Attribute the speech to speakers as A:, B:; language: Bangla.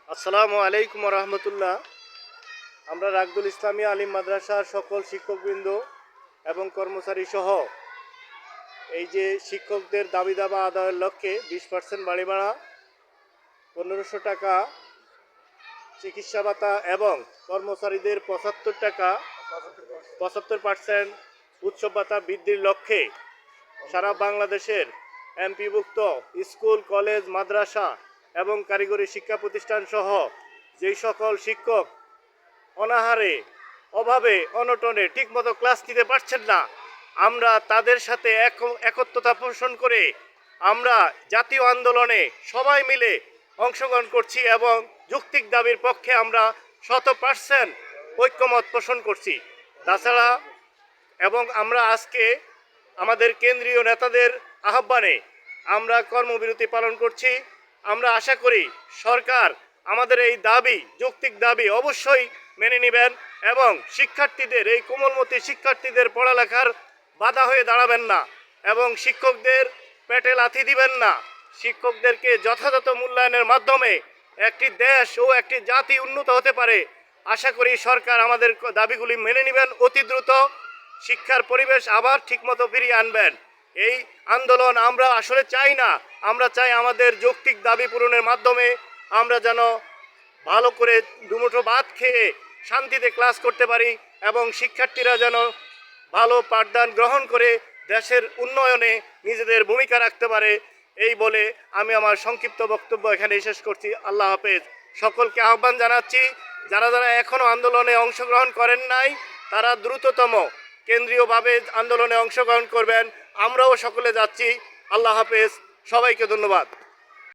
A: আসসালামু আলাইকুম রহমতুল্লাহ। আমরা রাগদুল ইসলামী আলিম মাদ্রাসার সকল শিক্ষকবৃন্দ এবং কর্মচারী সহ এই যে শিক্ষকদের দাবি দাবা আদায়ের লক্ষ্যে 20% বাড়ি ভাড়া, 1500 টাকা চিকিৎসা ভাতা এবং কর্মচারীদের 75% উৎসব ভাতা বৃদ্ধির লক্ষ্যে সারা বাংলাদেশের এমপিভুক্ত স্কুল, কলেজ, মাদ্রাসা এবং কারিগরি শিক্ষা প্রতিষ্ঠান সহ যেই সকল শিক্ষক অনাহারে, অভাবে, অনটনে ঠিকমতো ক্লাস নিতে পারছেন না, আমরা তাদের সাথে একত্রতা পোষণ করে আমরা জাতীয় আন্দোলনে সবাই মিলে অংশগ্রহণ করছি এবং যৌক্তিক দাবির পক্ষে আমরা 100% ঐক্যমত পোষণ করছি। তাছাড়া আমরা আজকে আমাদের কেন্দ্রীয় নেতাদের আহ্বানে আমরা কর্মবিরতি পালন করছি। আমরা আশা করি সরকার আমাদের এই দাবি, যৌক্তিক দাবি অবশ্যই মেনে নেবেন এবং শিক্ষার্থীদের, এই কোমলমতি শিক্ষার্থীদের পড়ালেখার বাধা হয়ে দাঁড়াবেন না এবং শিক্ষকদের পেটে লাথি দিবেন না। শিক্ষকদেরকে যথাযথ মূল্যায়নের মাধ্যমে একটি দেশ ও একটি জাতি উন্নত হতে পারে। আশা করি সরকার আমাদের দাবিগুলি মেনে নেবেন, অতি দ্রুত শিক্ষার পরিবেশ আবার ঠিকমতো ফিরিয়ে আনবেন। এই আন্দোলন আমরা আসলে চাই না, আমরা চাই আমাদের যৌক্তিক দাবি পূরণের মাধ্যমে আমরা যেন ভালো করে দুমুঠো ভাত খেয়ে শান্তিতে ক্লাস করতে পারি এবং শিক্ষার্থীরা যেন ভালো পাঠদান গ্রহণ করে দেশের উন্নয়নে নিজেদের ভূমিকা রাখতে পারে। এই বলে আমি আমার সংক্ষিপ্ত বক্তব্য এখানে শেষ করছি। আল্লাহ হাফেজ। সকলকে আহ্বান জানাচ্ছি, যারা যারা এখনও আন্দোলনে অংশগ্রহণ করেন নাই তারা দ্রুততম কেন্দ্রীয়ভাবে আন্দোলনে অংশগ্রহণ করবেন। আমরাও সকলে যাচ্ছি। আল্লাহ হাফেজ। সবাইকে ধন্যবাদ।